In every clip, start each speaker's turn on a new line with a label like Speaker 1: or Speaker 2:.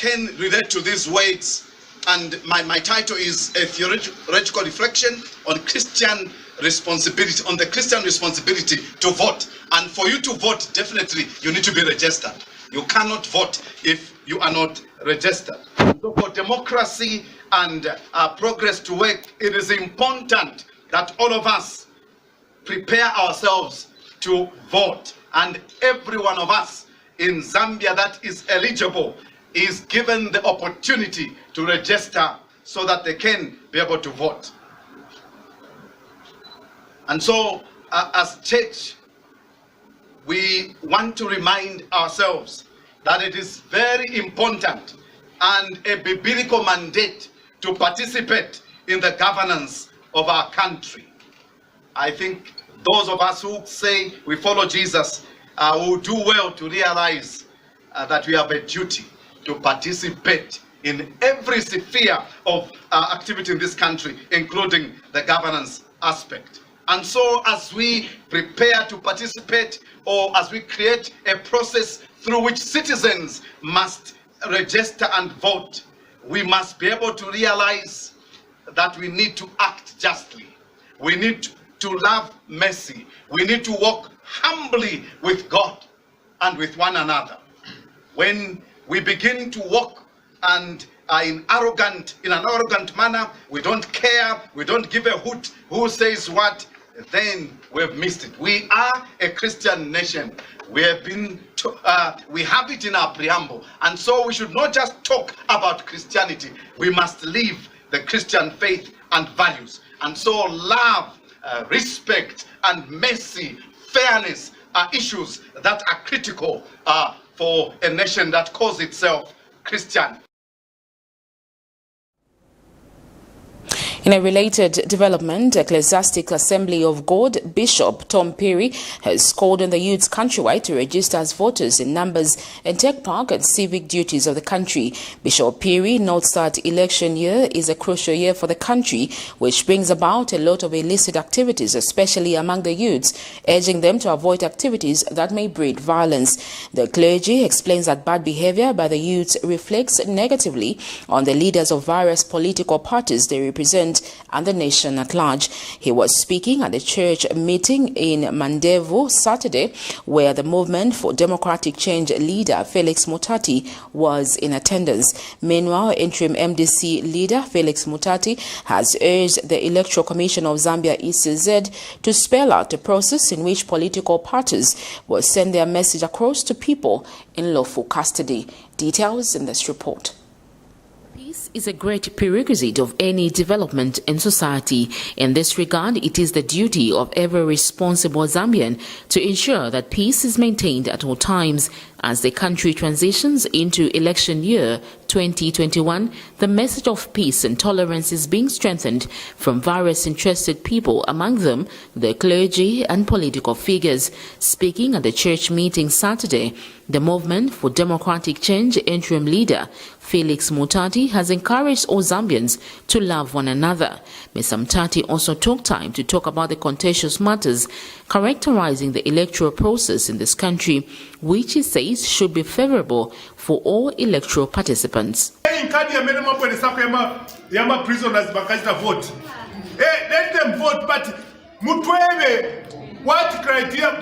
Speaker 1: can relate to these words, and my title is a theoretical reflection on Christian responsibility, on the Christian responsibility to vote. And for you to vote, definitely you need to be registered. You cannot vote if you are not registered. So for democracy and progress to work, it is important that all of us prepare ourselves to vote. And every one of us in Zambia that is eligible is given the opportunity to register so that they can be able to vote. And so, as church, we want to remind ourselves that it is very important and a biblical mandate to participate in the governance of our country. I think those of us who say we follow Jesus will do well to realize that we have a duty to participate in every sphere of activity in this country, including the governance aspect. And so as we prepare to participate, or as we create a process through which citizens must register and vote, we must be able to realize that we need to act justly. We need to love mercy. We need to walk humbly with God and with one another. When we begin to walk and in an arrogant manner, we don't care, we don't give a hoot who says what, then we've missed it. We are a Christian nation. We have it in our preamble, and so we should not just talk about Christianity. We must live the Christian faith and values. And so love, respect, and mercy, fairness are issues that are critical for a nation that calls itself Christian.
Speaker 2: In a related development, Ecclesiastic Assembly of God Bishop Tom Perry has called on the youths countrywide to register as voters in numbers and take part in civic duties of the country. Bishop Perry notes that election year is a crucial year for the country, which brings about a lot of illicit activities, especially among the youths, urging them to avoid activities that may breed violence. The clergy explains that bad behavior by the youths reflects negatively on the leaders of various political parties they represent and the nation at large. He was speaking at the church meeting in Mandevu Saturday, where the Movement for Democratic Change leader Felix Mutati was in attendance. Meanwhile, interim MDC leader Felix Mutati has urged the Electoral Commission of Zambia ECZ to spell out a process in which political parties will send their message across to people in lawful custody. Details in this report. Peace is a great prerequisite of any development in society. In this regard, it is the duty of every responsible Zambian to ensure that peace is maintained at all times. As the country transitions into election year 2021, the message of peace and tolerance is being strengthened from various interested people, among them the clergy and political figures. Speaking at the church meeting Saturday, the Movement for Democratic Change interim leader Felix Mutati has encouraged all Zambians to love one another. Mr. Mutati also took time to talk about the contentious matters characterizing the electoral process in this country, which he says should be favorable for all electoral participants.
Speaker 3: Let them vote, but what criteria?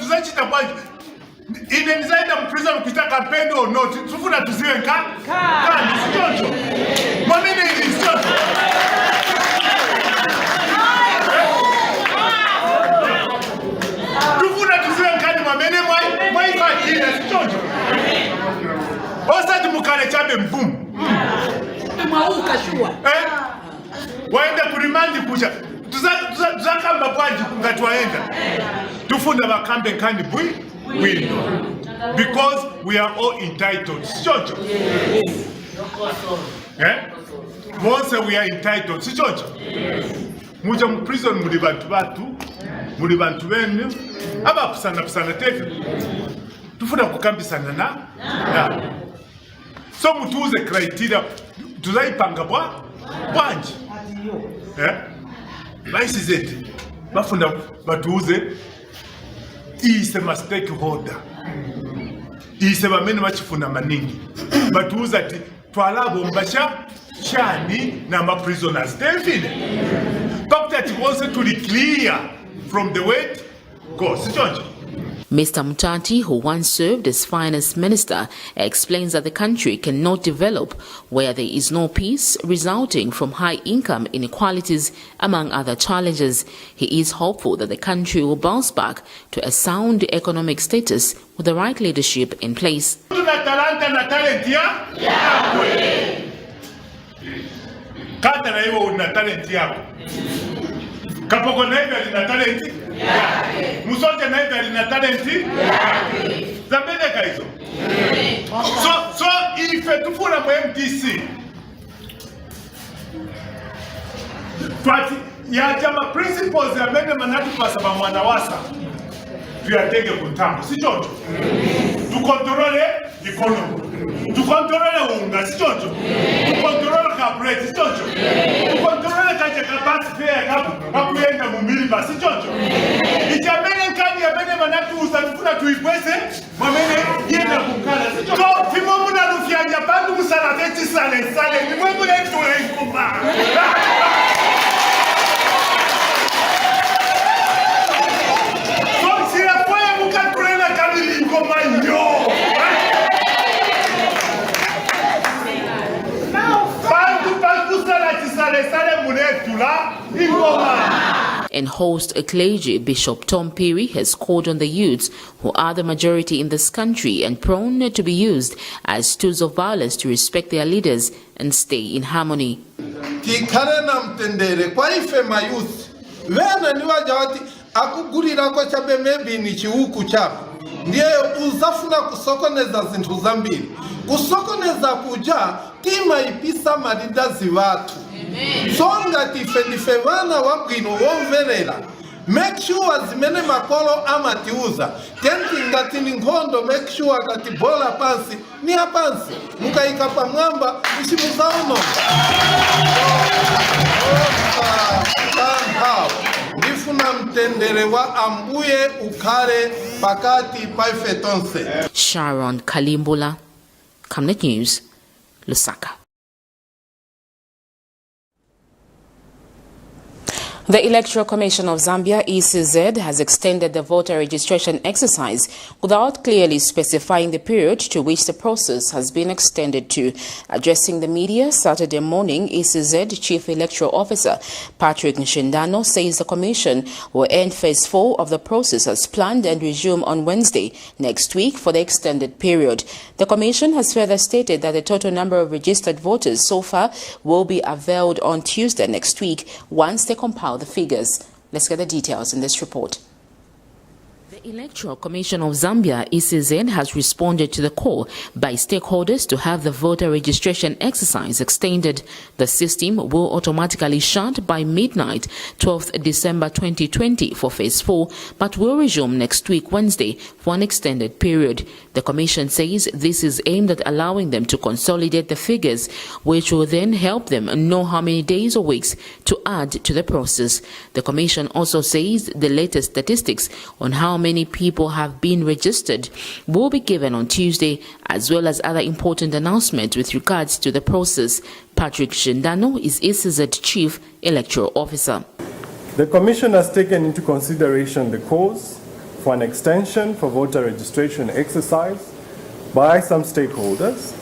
Speaker 3: Inenzenda mprison ukitaka pendo or not, tufuna tusiwe kani sichocho. Mamene ni sichocho. Tufuna tusiwe kani mamene mwai fakina sichocho. Osa tumukale chabe mbumu.
Speaker 4: Mwauka shua.
Speaker 3: Waenda kurimandi kuja. Tuzakamba kwaji kungati waenda. Tufunda wakambe kani bui. We know. Because we are all entitled. Sichocho. Once we are entitled. Sichocho. Muja prison muri bantu batu, muri bantu benu, aba kusana teka. Tufuna kukambisana na. So mutuze criteria tuzaipanga bwanji. Baisizete. Bafunda batuze isema stakeholder isema mene bachifuna maningi batuuza ati twalabo mbasha chani na ma prisoners devile but it was to be clear from the word go sijonje.
Speaker 2: Mr. Mutati, who once served as finance minister, explains that the country cannot develop where there is no peace, resulting from high income inequalities, among other challenges. He is hopeful that the country will bounce back to a sound economic status with the right leadership in place.
Speaker 3: Kapoko naive alina talenti yake. Musote naive alina talenti yake. Zabeleka hizo. So ife tufuna mu MTC. Twati ya jama principles ya mende manatu pasaba mwana wasa. Tuyatenge kuntambo. Si chocho. Tukontrole economy. Tukontrole unga. Si chocho. Tukontrole corporate. Si chocho. Tukontrole kache kapati fea kakuyenda mumiliba. Si chocho. Ichamene nkani ya mene manatu usanifuna tuipwese. Mwamene yenda kukala. Si chocho. So, fimo muna lufianya pandu musala veti sale. Ni mwemu letu enkuma.
Speaker 2: And host a clergy, Bishop Tom Perry, has called on the youths, who are the majority in this country and prone to be used as tools of violence, to respect their leaders and stay in harmony.
Speaker 5: Tikare na mtendere kwa ife mayuthi vena niwaja wati akugulira kwa chabe maybe ni chiuku chabe ndiye uzafuna kusokoneza zintu zambili kusokoneza kuja tima ipisa maridazi watu songa tifendife vana wabwino womverera make sure zimene makolo amatiuza tenti ngati ni nkhondo make sure ngati bola pansi ni apansi mukaika pamwamba msimuzaono ndifuna mtendere wa ambuye ukare pakati paife tonse.
Speaker 2: Sharon Kalimbula, Camnet News, Lusaka. The Electoral Commission of Zambia, ECZ, has extended the voter registration exercise without clearly specifying the period to which the process has been extended to. Addressing the media Saturday morning, ECZ Chief Electoral Officer Patrick Nshindano says the Commission will end Phase 4 of the process as planned and resume on Wednesday next week for the extended period. The Commission has further stated that the total number of registered voters so far will be availed on Tuesday next week once they compile the figures. Let's get the details in this report. The Electoral Commission of Zambia, ECZ, has responded to the call by stakeholders to have the voter registration exercise extended. The system will automatically shut by midnight, 12th December 2020 for Phase 4, but will resume next week, Wednesday, for an extended period. The Commission says this is aimed at allowing them to consolidate the figures, which will then help them know how many days or weeks to add to the process. The Commission also says the latest statistics on how many people have been registered will be given on Tuesday, as well as other important announcements with regards to the process. Patrick Shindano is ECZ Chief Electoral Officer.
Speaker 6: The Commission has taken into consideration the calls for an extension for voter registration exercise by some stakeholders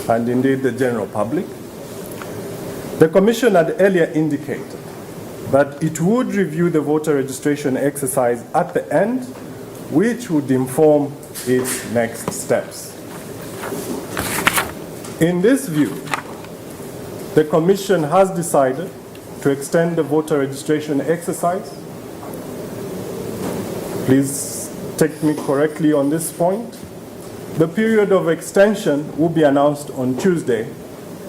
Speaker 6: and indeed the general public. The Commission had earlier indicated that it would review the voter registration exercise at the end, which would inform its next steps. In this view, the Commission has decided to extend the voter registration exercise. Please take me correctly on this point. The period of extension will be announced on Tuesday,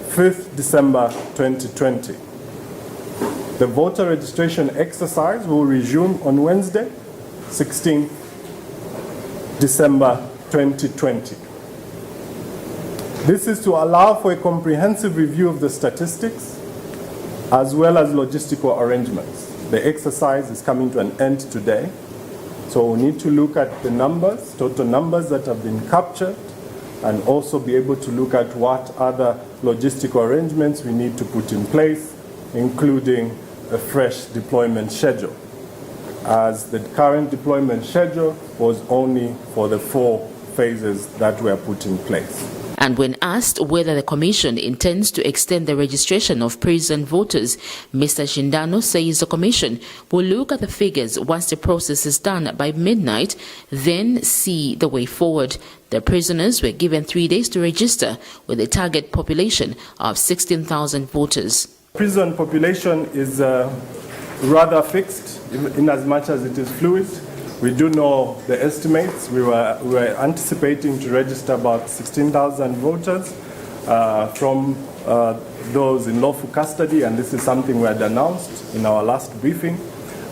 Speaker 6: 5th December 2020. The voter registration exercise will resume on Wednesday, 16th December 2020. This is to allow for a comprehensive review of the statistics as well as logistical arrangements. The exercise is coming to an end today, so we need to look at the numbers, total numbers that have been captured, and also be able to look at what other logistical arrangements we need to put in place, including a fresh deployment schedule, as the current deployment schedule was only for the 4 phases that were put in place.
Speaker 2: And when asked whether the Commission intends to extend the registration of prison voters, Mr. Shindano says the Commission will look at the figures once the process is done by midnight, then see the way forward. The prisoners were given 3 days to register with a target population of 16,000 voters.
Speaker 6: Prison population is rather fixed in as much as it is fluid. We do know the estimates. We were anticipating to register about 16,000 voters from those in lawful custody, and this is something we had announced in our last briefing.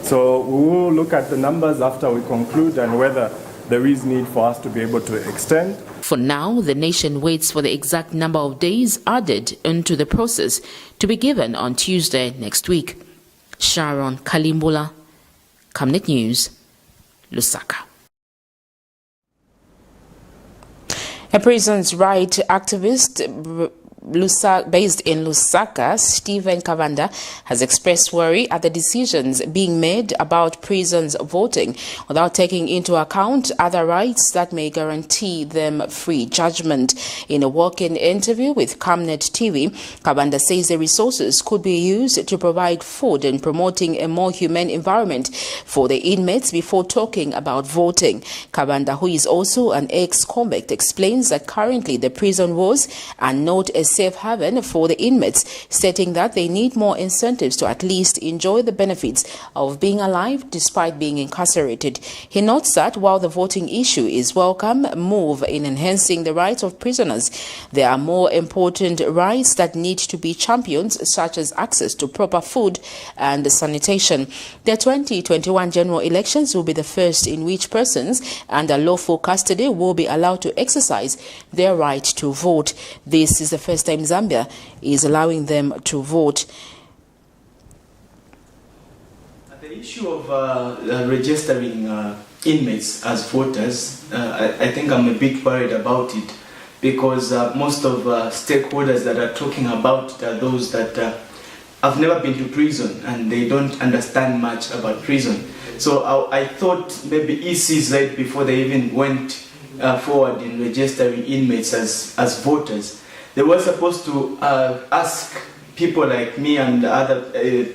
Speaker 6: So we will look at the numbers after we conclude and whether there is need for us to be able to extend.
Speaker 2: For now, the nation waits for the exact number of days added into the process to be given on Tuesday next week. Sharon Kalimbula, Camnet News, Lusaka. A prison's rights activist based in Lusaka, Stephen Kavanda, has expressed worry at the decisions being made about prisons voting without taking into account other rights that may guarantee them free judgment. In a walk-in interview with Camnet TV, Kavanda says the resources could be used to provide food and promoting a more humane environment for the inmates before talking about voting. Kavanda, who is also an ex-convict, explains that currently the prison walls are not a safe haven for the inmates, stating that they need more incentives to at least enjoy the benefits of being alive despite being incarcerated. He notes that while the voting issue is a welcome move in enhancing the rights of prisoners, there are more important rights that need to be championed, such as access to proper food and sanitation. The 2021 general elections will be the first in which persons under lawful custody will be allowed to exercise their right to vote. This is the first time Zambia is allowing them to vote.
Speaker 7: The issue of registering inmates as voters, I think I'm a bit worried about it, because most of stakeholders that are talking about it are those that have never been to prison and they don't understand much about prison. So I thought maybe EC's late before they even went forward in registering inmates as voters. They were supposed to ask people like me and other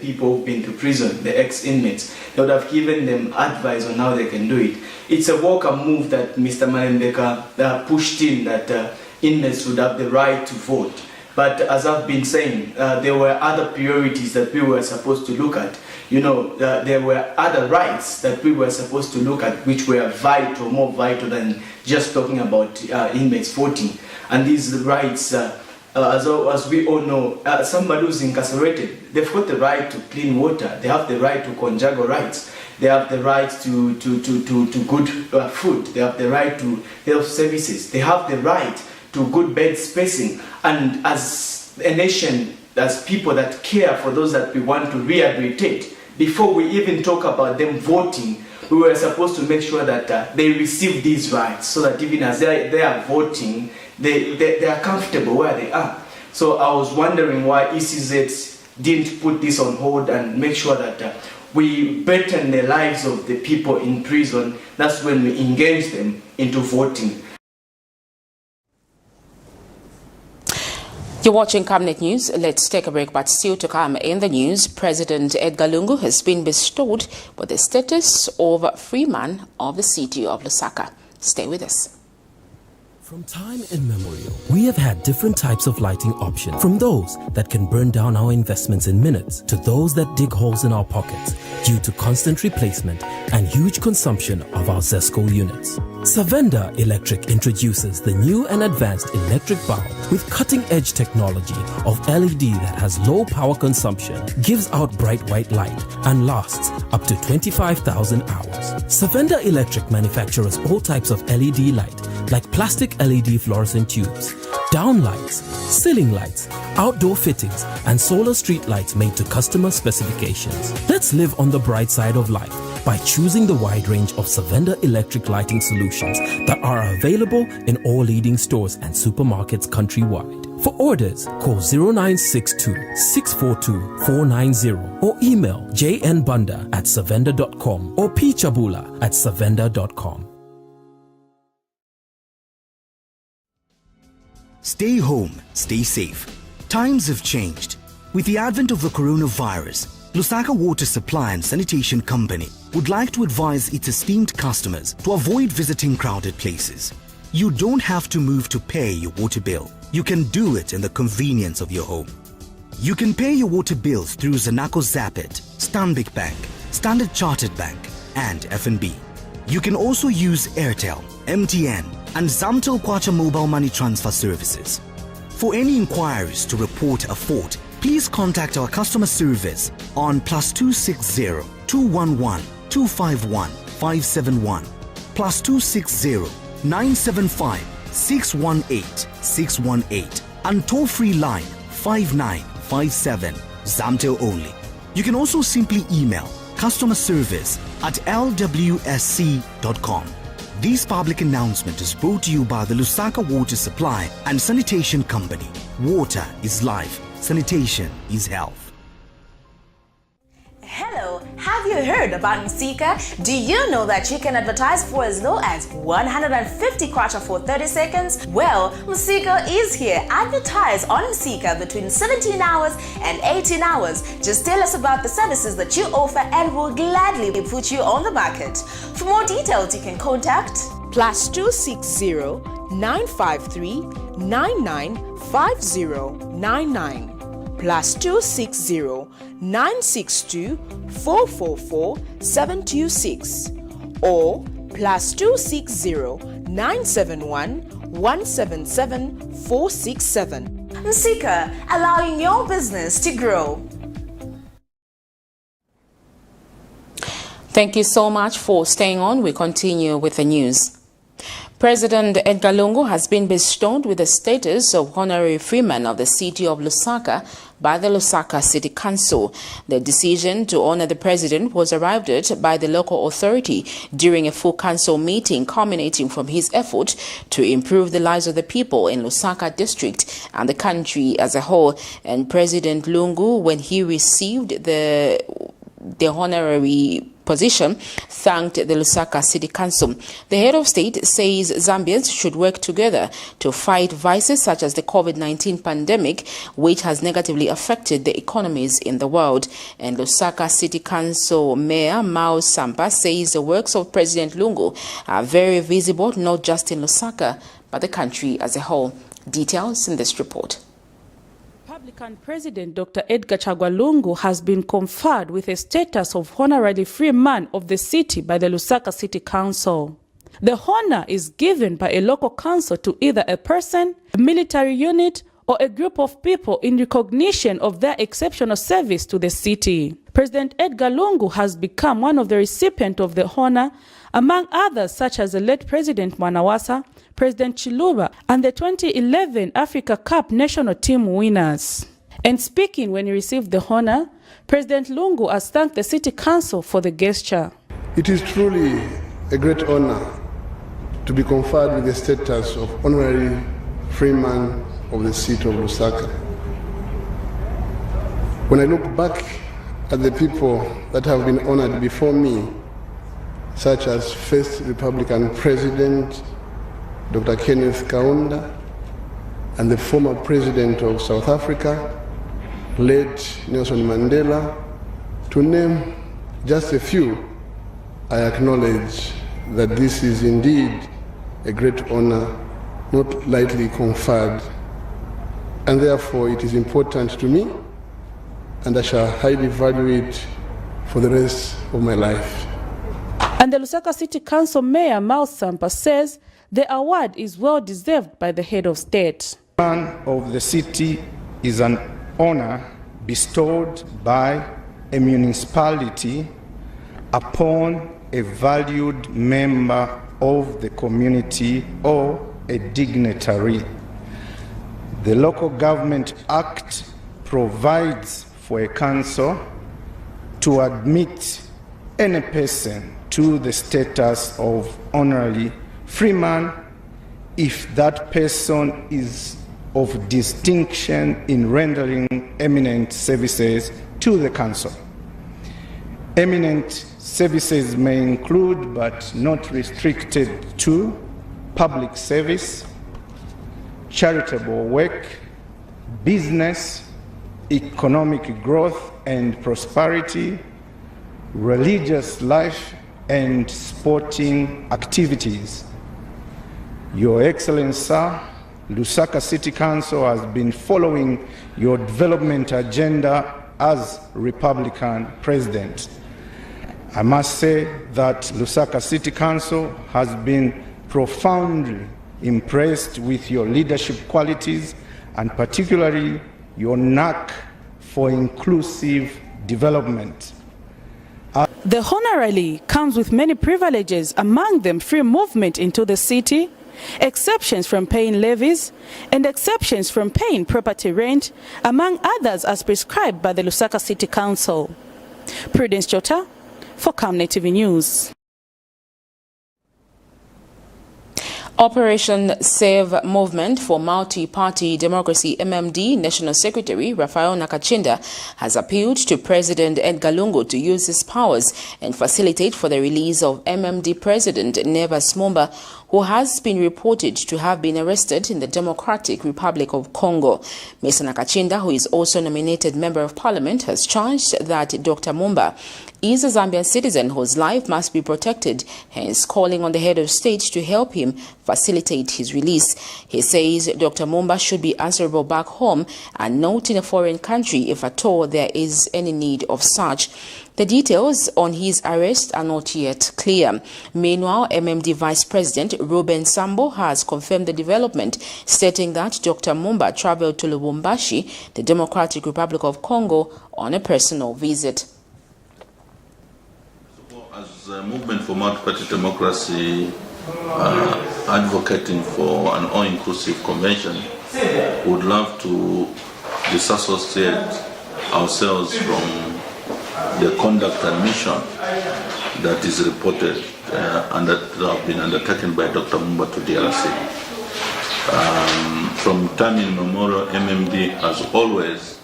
Speaker 7: people who've been to prison, the ex-inmates. They would have given them advice on how they can do it. It's a welcome move that Mr. Malembeka pushed in, that inmates would have the right to vote. But as I've been saying, there were other priorities that we were supposed to look at. You know, there were other rights that we were supposed to look at, which were vital, more vital than just talking about inmates voting. And these rights, as we all know, somebody who's incarcerated, they've got the right to clean water, they have the right to conjugal rights, they have the right to good food, they have the right to health services, they have the right to good bed spacing. And as a nation, as people that care for those that we want to rehabilitate, before we even talk about them voting, we were supposed to make sure that they receive these rights, so that even as they are voting, they are comfortable where they are. So I was wondering why ECZ didn't put this on hold and make sure that we better the lives of the people in prison. That's when we engage them into voting.
Speaker 2: You're watching Camnet News. Let's take a break, but still to come in the news, President EDGAR Lungu has been bestowed with the status of Freeman of the city of Lusaka. Stay with us.
Speaker 8: From time immemorial, we have had different types of lighting options, from those that can burn down our investments in minutes to those that dig holes in our pockets due to constant replacement and huge consumption of our ZESCO units. Savenda Electric introduces the new and advanced electric bulb with cutting-edge technology of LED that has low power consumption, gives out bright white light, and lasts up to 25,000 hours. Savenda Electric manufactures all types of LED light, like plastic LED fluorescent tubes, down lights, ceiling lights, outdoor fittings, and solar street lights made to customer specifications. Let's live on the bright side of life by choosing the wide range of Savenda electric lighting solutions that are available in all leading stores and supermarkets countrywide. For orders, call 0962 642 490 or email jnbunda@savenda.com or pchabula@savenda.com.
Speaker 9: Stay home, stay safe. Times have changed. With the advent of the coronavirus, Lusaka Water Supply and Sanitation Company would like to advise its esteemed customers to avoid visiting crowded places. You don't have to move to pay your water bill. You can do it in the convenience of your home. You can pay your water bills through Zanaco Zapit, Stanbic Bank, Standard Chartered Bank, and FNB. You can also use Airtel, MTN, and Zamtel Kwacha mobile money transfer services. For any inquiries to report a fault, please contact our customer service on +260 211 251 571, +260 975 618 618, and toll-free line 5957, Zamtel only. You can also simply email customerservice@lwsc.com. This public announcement is brought to you by the Lusaka Water Supply and Sanitation Company. Water is life. Sanitation is health.
Speaker 10: Hello, have you heard about Musika? Do you know that you can advertise for as low as 150 kwacha for 30 seconds? Well, Musika is here. Advertise on Musika between 17 hours and 18 hours. Just tell us about the services that you offer and we'll gladly put you on the market. For more details, you can contact
Speaker 11: +260 953 995099, +260 962 444 726, or +260 971 177 467.
Speaker 10: Musika, allowing your business to grow.
Speaker 2: Thank you so much for staying on. We continue with the news. President Edgar Lungu has been bestowed with the status of Honorary Freeman of the city of Lusaka by the Lusaka City Council. The decision to honor the president was arrived at by the local authority during a full council meeting culminating from his effort to improve the lives of the people in Lusaka district and the country as a whole. And President Lungu, when he received the honorary position, thanked the Lusaka City Council. The head of state says Zambians should work together to fight vices such as the COVID-19 pandemic, which has negatively affected the economies in the world. And Lusaka City Council Mayor Mao Sampa says the works of President Lungu are very visible, not just in Lusaka, but the country as a whole. Details in this report.
Speaker 12: Republican President Dr. Edgar Lungu has been conferred with a status of honorary freeman of the city by the Lusaka City Council. The honor is given by a local council to either a person, a military unit, or a group of people in recognition of their exceptional service to the city. President Edgar Lungu has become one of the recipients of the honor, among others such as the late President Mwanawasa, President Chiluba, and the 2011 Africa Cup national team winners. And speaking when he received the honor, President Lungu has thanked the City Council for the gesture.
Speaker 13: It is truly a great honor to be conferred with the status of honorary freeman of the city of Lusaka. When I look back at the people that have been honored before me, such as first Republican President Dr. Kenneth Kaunda, and the former President of South Africa, late Nelson Mandela, to name just a few, I acknowledge that this is indeed a great honor, not lightly conferred, and therefore it is important to me, and I shall highly value it for the rest of my life.
Speaker 12: And the Lusaka City Council Mayor Mao Sampa says the award is well deserved by the head of state.
Speaker 14: Man of the city is an honor bestowed by a municipality upon a valued member of the community or a dignitary. The Local Government Act provides for a council to admit any person to the status of honorary freeman if that person is of distinction in rendering eminent services to the council. Eminent services may include, but not restricted to, public service, charitable work, business, economic growth and prosperity, religious life, and sporting activities. Your Excellency, Sir, Lusaka City Council has been following your development agenda as Republican President. I must say that Lusaka City Council has been profoundly impressed with your leadership qualities and particularly your knack for inclusive development.
Speaker 12: The honorary comes with many privileges, among them free movement into the city, exceptions from paying levies, and exceptions from paying property rent, among others as prescribed by the Lusaka City Council. Prudence Jota for Camnet TV News. Operation Save Movement for Multi-Party Democracy MMD National Secretary Raphael Nakachinda has appealed to President Edgar Lungu to use his powers and facilitate for the release of MMD President Nevas Mumba, who has been reported to have been arrested in the Democratic Republic of Congo. Mr. Nakachinda, who is also nominated Member of Parliament, has charged that Dr. Mumba is a Zambian citizen whose life must be protected, hence calling on the head of state to help him facilitate his release. He says Dr. Mumba should be answerable back home and not in a foreign country if at all there is any need of such. The details on his arrest are not yet clear. Meanwhile, MMD Vice President Ruben Sambo has confirmed the development, stating that Dr. Mumba traveled to Lubumbashi, the Democratic Republic of Congo, on a personal visit.
Speaker 15: As a movement for multi-party democracy, advocating for an all-inclusive convention, would love to disassociate ourselves from the conduct and mission that is reported and that have been undertaken by Dr. Mumba to DRC. From time immemorial, MMD has always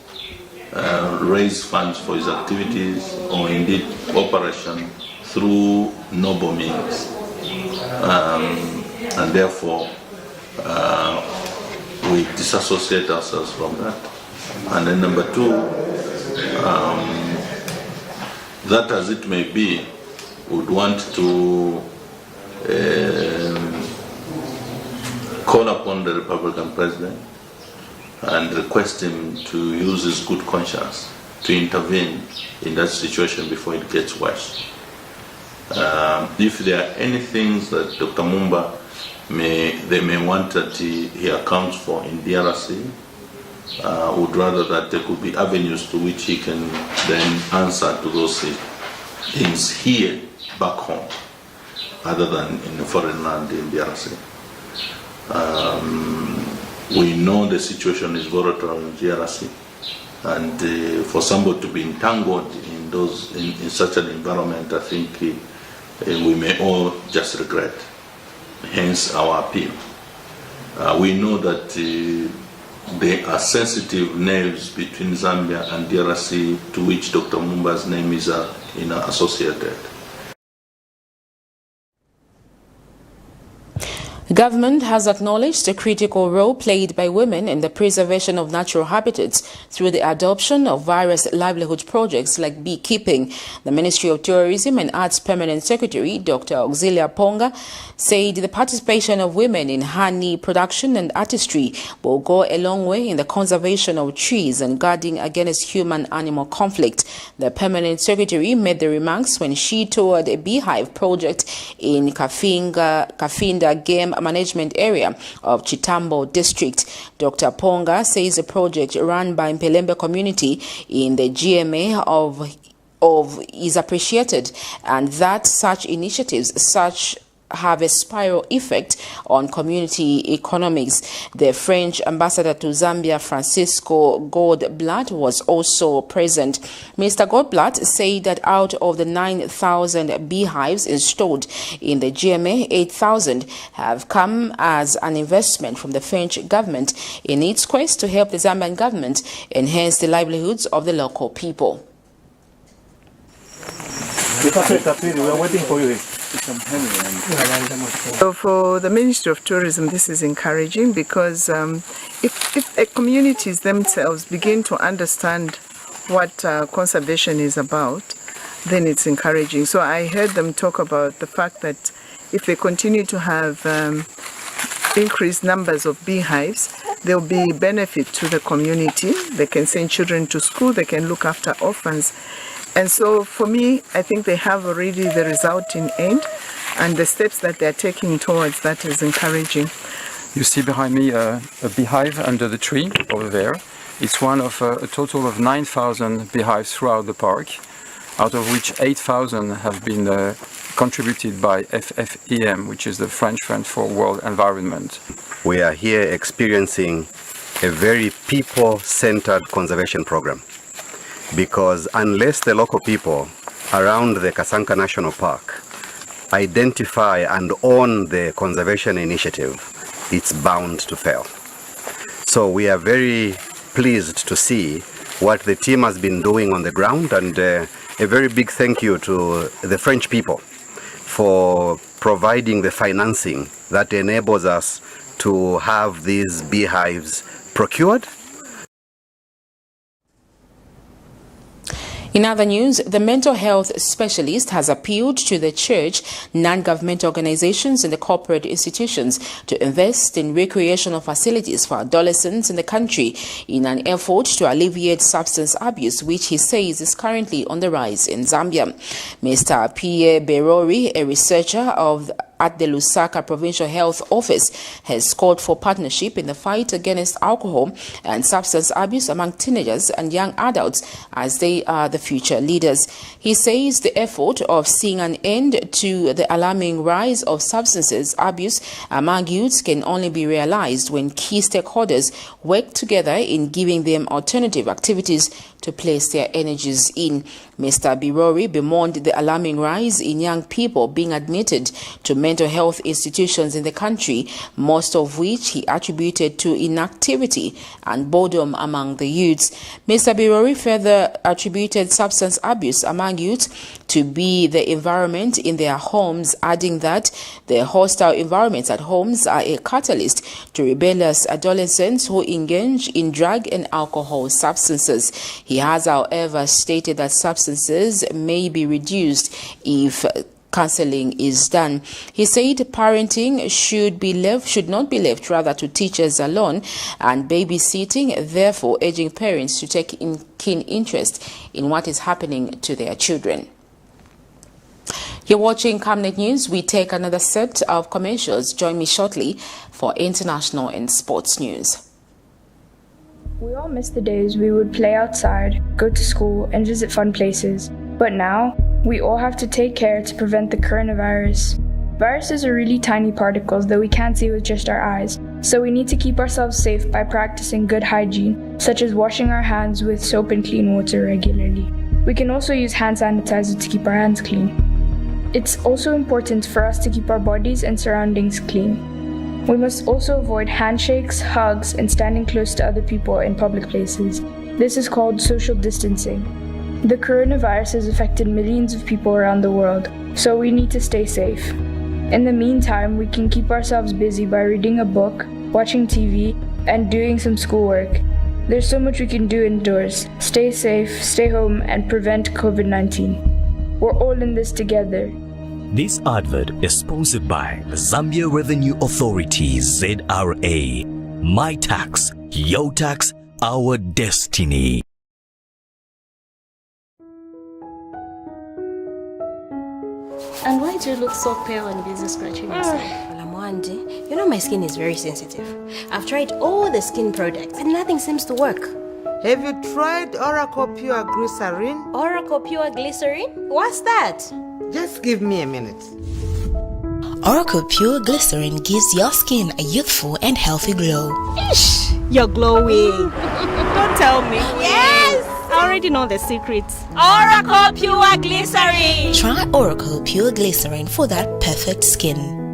Speaker 15: raised funds for his activities or indeed operation through noble means, and therefore we disassociate ourselves from that. And then number two, that as it may be, would want to call upon the Republican President and request him to use his good conscience to intervene in that situation before it gets worse. If there are any things that Dr. Mumba may want that he accounts for in DRC, would rather that there could be avenues to which he can then answer to those things here back home, other than in the foreign land in DRC. We know the situation is volatile in DRC, and for somebody to be entangled in such an environment, I think we may all just regret. Hence our appeal. We know that there are sensitive nerves between Zambia and DRC to which Dr. Mumba's name is associated.
Speaker 2: Government has acknowledged the critical role played by women in the preservation of natural habitats through the adoption of various livelihood projects like beekeeping. The Ministry of Tourism and Arts Permanent Secretary, Dr. Auxilia Ponga, said the participation of women in honey production and artistry will go a long way in the conservation of trees and guarding against human-animal conflict. The Permanent Secretary made the remarks when she toured a beehive project in Kafinda Game Management Area of Chitambo District. Dr. Ponga says a project run by Mpelembe community in the GMA of is appreciated, and that such initiatives such have a spiral effect on community economics. The French ambassador to Zambia, Francisco GOV'T, was also present. Mr. GOV'T said that out of the 9,000 beehives installed in the GMA, 8,000 have come as an investment from the French government in its quest to help the Zambian government enhance the livelihoods of the local people.
Speaker 16: We are waiting for you.
Speaker 17: So for the Ministry of Tourism, this is encouraging because if communities themselves begin to understand what conservation is about, then it's encouraging. So I heard them talk about the fact that if they continue to have increased numbers of beehives, there will be benefit to the community. They can send children to school, they can look after orphans. And so for me, I think they have already the result in end, and the steps that they're taking towards that is encouraging.
Speaker 18: You see behind me a beehive under the tree over there. It's one of a total of 9,000 beehives throughout the park, out of which 8,000 have been contributed by FFEM, which is the French Fund for World Environment.
Speaker 19: We are here experiencing a very people-centered conservation program, because unless the local people around the Kasanka National Park identify and own the conservation initiative, it's bound to fail. So we are very pleased to see what the team has been doing on the ground, and a very big thank you to the French people for providing the financing that enables us to have these beehives procured.
Speaker 2: In other news, the mental health specialist has appealed to the church, non-governmental organizations and the corporate institutions to invest in recreational facilities for adolescents in the country in an effort to alleviate substance abuse, which he says is currently on the rise in Zambia. Mr. Pierre Berori, a researcher at the LUSAKA Provincial Health Office, has called for partnership in the fight against alcohol and substance abuse among teenagers and young adults, as they are the future leaders. He says the effort of seeing an end to the alarming rise of substances abuse among youths can only be realized when key stakeholders work together in giving them alternative activities to place their energies in. Mr. Birori bemoaned the alarming rise in young people being admitted to mental health institutions in the country, most of which he attributed to inactivity and boredom among the youths. Mr. Birori further attributed substance abuse among youths to be the environment in their homes, adding that the hostile environments at homes are a catalyst to rebellious adolescents who engage in drug and alcohol substances. He has, however, stated that substances may be reduced if counseling is done. He said parenting should not be left rather to teachers alone, and babysitting, therefore urging parents to take keen interest in what is happening to their children. You're watching Camnet News. We take another set of commercials. Join me shortly for international and sports news.
Speaker 20: We all miss the days we would play outside, go to school, and visit fun places. But now, we all have to take care to prevent the coronavirus. Viruses are really tiny particles that we can't see with just our eyes, so we need to keep ourselves safe by practicing good hygiene, such as washing our hands with soap and clean water regularly. We can also use hand sanitizer to keep our hands clean. It's also important for us to keep our bodies and surroundings clean. We must also avoid handshakes, hugs, and standing close to other people in public places. This is called social distancing. The coronavirus has affected millions of people around the world, so we need to stay safe. In the meantime, we can keep ourselves busy by reading a book, watching TV, and doing some schoolwork. There's so much we can do indoors. Stay safe, stay home, and prevent COVID-19. We're all in this together.
Speaker 21: This advert is sponsored by the Zambia Revenue Authority, ZRA. My tax, your tax, our destiny.
Speaker 22: And why do you look so pale and busy scratching yourself?
Speaker 23: Well, Amwandi, you know my skin is very sensitive. I've tried all the skin products and nothing seems to work.
Speaker 24: Have you tried Oracle Pure Glycerin?
Speaker 23: Oracle Pure Glycerin? What's that?
Speaker 24: Just give me a minute.
Speaker 1: Oracle Pure Glycerin gives your skin a youthful and healthy glow.
Speaker 22: Ish, you're glowing. Don't tell me. Yes! I already know the secrets. Oracle Pure Glycerin!
Speaker 1: Try Oracle Pure Glycerin for that perfect skin.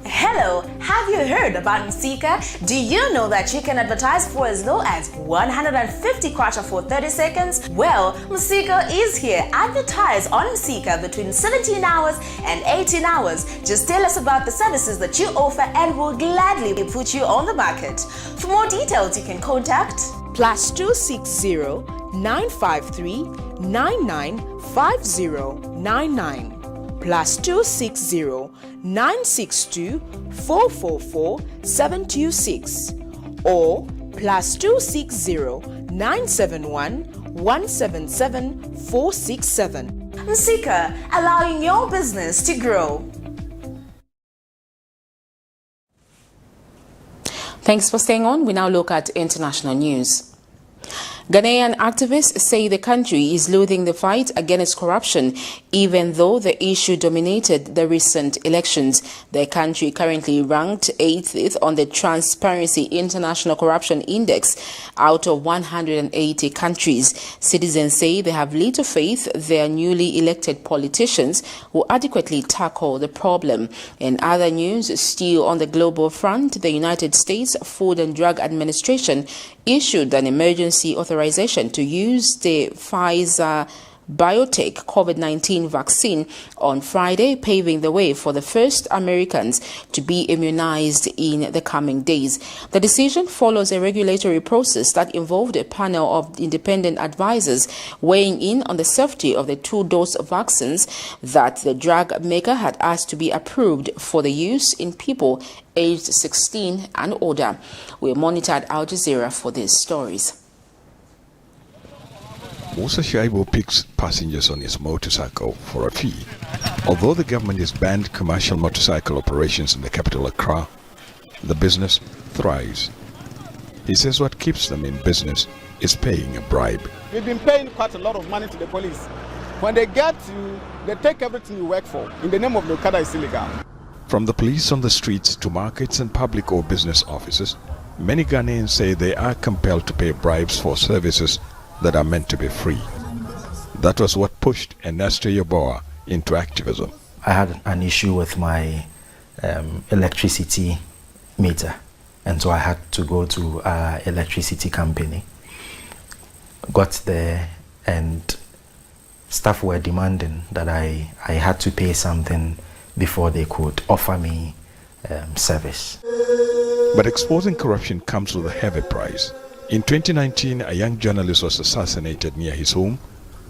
Speaker 10: Hello, have you heard about LUSAKA? Do you know that you can advertise for as low as 150 kwacha for 30 seconds? Well, LUSAKA is here. Advertise on LUSAKA between 17 hours and 18 hours. Just tell us about the services that you offer and we'll gladly put you on the market. For more details, you can contact
Speaker 11: +260 953 995099. +260 962 444 726 or +260 971 177 467.
Speaker 10: LUSAKA, allowing your business to grow.
Speaker 2: Thanks for staying on. We now look at international news. Ghanaian activists say the country is losing the fight against corruption, even though the issue dominated the recent elections. The country currently ranked 8th on the Transparency International Corruption Index out of 180 countries. Citizens say they have little faith their newly elected politicians will adequately tackle the problem. In other news, still on the global front, the United States Food and Drug Administration issued an emergency authorization to use the Pfizer biotech COVID-19 vaccine on Friday, paving the way for the first Americans to be immunized in the coming days. The decision follows a regulatory process that involved a panel of independent advisors weighing in on the safety of the 2-dose vaccines that the drug maker had asked to be approved for the use in people aged 16 and older. We monitored Al Jazeera for these stories.
Speaker 3: Musa Shaibu picks passengers on his motorcycle for a fee. Although the government has banned commercial motorcycle operations in the capital Accra, the business thrives. He says what keeps them in business is paying a bribe.
Speaker 4: We've been paying quite a lot of money to the police. When they get you, they take everything you work for. In the name of the Okada is illegal.
Speaker 3: From the police on the streets to markets and public or business offices, many Ghanaians say they are compelled to pay bribes for services that are meant to be free. That was what pushed Ernesto Yeboah into activism.
Speaker 5: I had an issue with my electricity meter, and so I had to go to our electricity company. Got there and staff were demanding that I had to pay something before they could offer me service.
Speaker 3: But exposing corruption comes with a heavy price. In 2019, a young journalist was assassinated near his home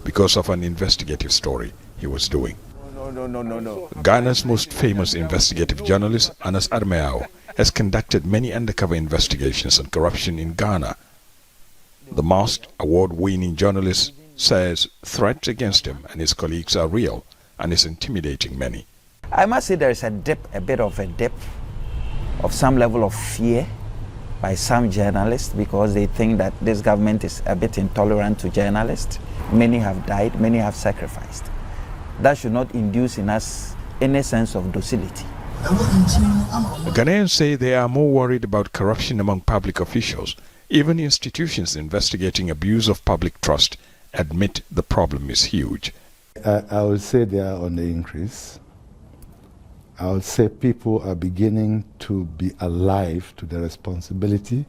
Speaker 3: because of an investigative story he was doing.
Speaker 4: No.
Speaker 3: Ghana's most famous investigative journalist, Anas Armeao, has conducted many undercover investigations on corruption in Ghana. The masked, award-winning journalist says threats against him and his colleagues are real and is intimidating many.
Speaker 25: I must say there is a bit of a dip of some level of fear by some journalists because they think that this government is a bit intolerant to journalists. Many have died, many have sacrificed. That should not induce in us any sense of docility.
Speaker 3: Ghanaians say they are more worried about corruption among public officials. Even institutions investigating abuse of public trust admit the problem is huge.
Speaker 26: I would say they are on the increase. I would say people are beginning to be alive to the responsibility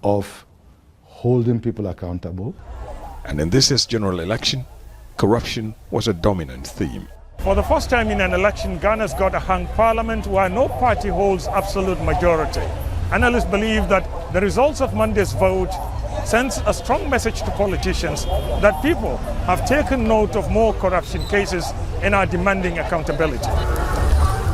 Speaker 26: of holding people accountable.
Speaker 3: And in this year's general election, corruption was a dominant theme.
Speaker 27: For the first time in an election, Ghana's got a hung parliament where no party holds absolute majority. Analysts believe that the results of Monday's vote sends a strong message to politicians that people have taken note of more corruption cases and are demanding accountability.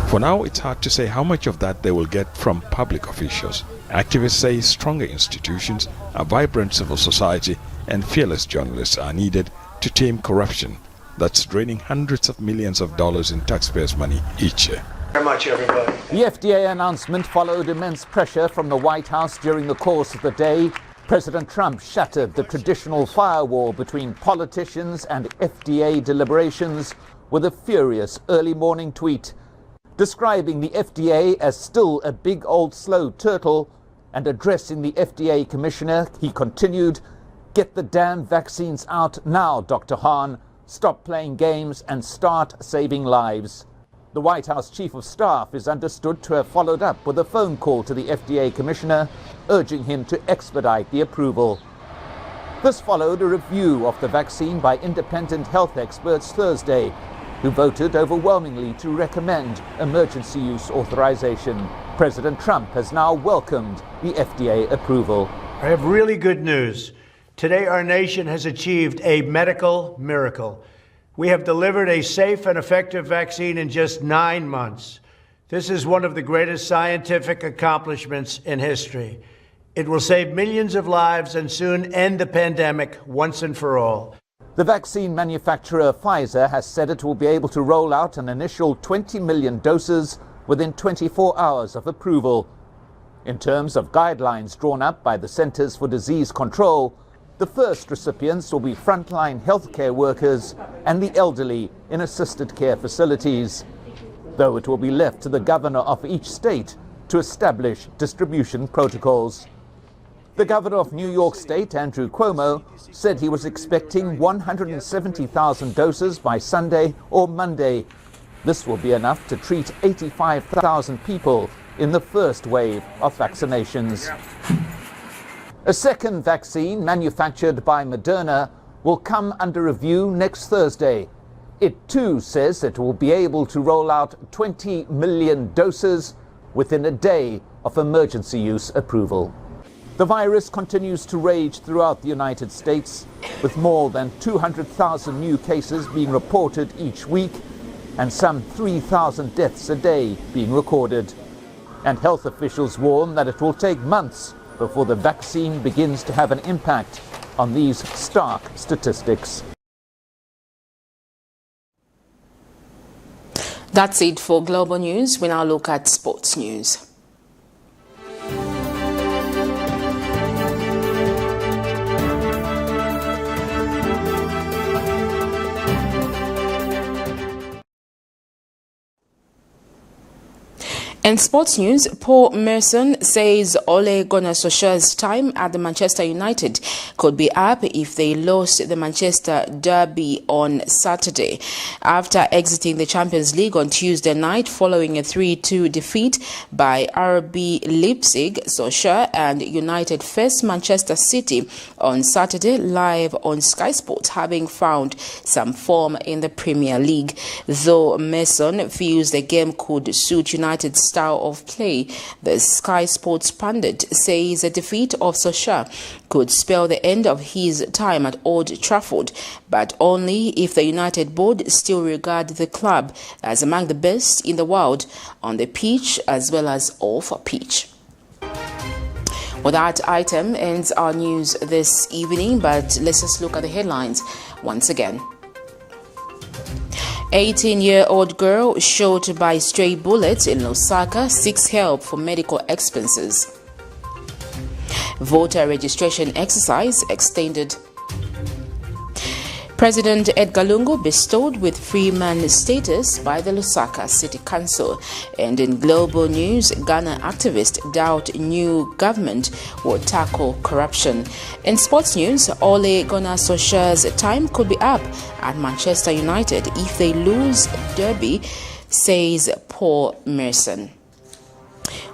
Speaker 3: For now, it's hard to say how much of that they will get from public officials. Activists say stronger institutions, a vibrant civil society, and fearless journalists are needed to tame corruption that's draining hundreds of millions of dollars in taxpayers' money each year.
Speaker 28: Very much, everybody.
Speaker 29: The FDA announcement followed immense pressure from the White House during the course of the day.
Speaker 6: President Trump shattered the traditional firewall between politicians and FDA deliberations with a furious early morning tweet, describing the FDA as still a big old slow turtle, and addressing the FDA commissioner, he continued, "Get the damn vaccines out now, Dr. Hahn. Stop playing games and start saving lives." The White House Chief of Staff is understood to have followed up with a phone call to the FDA commissioner, urging him to expedite the approval. This followed a review of the vaccine by independent health experts Thursday, who voted overwhelmingly to recommend emergency use authorization. President Trump has now welcomed the FDA approval.
Speaker 7: I have really good news. Today, our nation has achieved a medical miracle. We have delivered a safe and effective vaccine in just 9 months. This is one of the greatest scientific accomplishments in history. It will save millions of lives and soon end the pandemic once and for all.
Speaker 6: The vaccine manufacturer Pfizer has said it will be able to roll out an initial 20 million doses within 24 hours of approval. In terms of guidelines drawn up by the Centers for Disease Control, the first recipients will be frontline healthcare workers and the elderly in assisted care facilities, though it will be left to the governor of each state to establish distribution protocols. The governor of New York State, Andrew Cuomo, said he was expecting 170,000 doses by Sunday or Monday. This will be enough to treat 85,000 people in the first wave of vaccinations. A second vaccine, manufactured by Moderna, will come under review next Thursday. It too says it will be able to roll out 20 million doses within a day of emergency use approval. The virus continues to rage throughout the United States, with more than 200,000 new cases being reported each week and some 3,000 deaths a day being recorded. And health officials warn that it will take months before the vaccine begins to have an impact on these stark statistics.
Speaker 2: That's it for Global News. We now look at sports news. In sports news, Paul MERSON says Ole Gunnar Solskjaer's time at the Manchester United could be up if they lost the Manchester derby on Saturday. After exiting the Champions League on Tuesday night following a 3-2 defeat by RB Leipzig, Solskjaer and United faced Manchester City on Saturday live on Sky Sports, having found some form in the Premier League. Though MERSON feels the game could suit United's style of play, the Sky Sports pundit says a defeat of Solskjaer could spell the end of his time at Old Trafford, but only if the United board still regard the club as among the best in the world on the pitch as well as off pitch. Well, that item ends our news this evening, but let's just look at the headlines once again. 18-year-old girl shot by stray bullets in Lusaka seeks help for medical expenses. Voter registration exercise extended. President Edgar Lungu bestowed with Freeman status by the Lusaka City Council. And in global news, Ghana activists doubt new government will tackle corruption. In sports news, Ole Gunnar Solskjaer's time could be up at Manchester United if they lose derby, says Paul MERSON.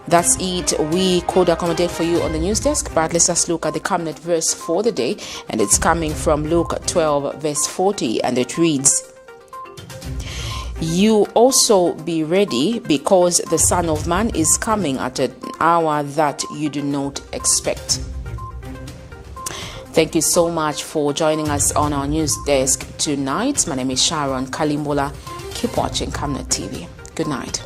Speaker 2: That's it. We could accommodate for you on the news desk, but let's just look at the Camnet verse for the day, and it's coming from Luke 12 verse 40, and it reads, "You also be ready, because the Son of Man is coming at an hour that you do not expect." Thank you so much for joining us on our news desk tonight. My name is Sharon Kalimbola. Keep watching Camnet TV. Good night.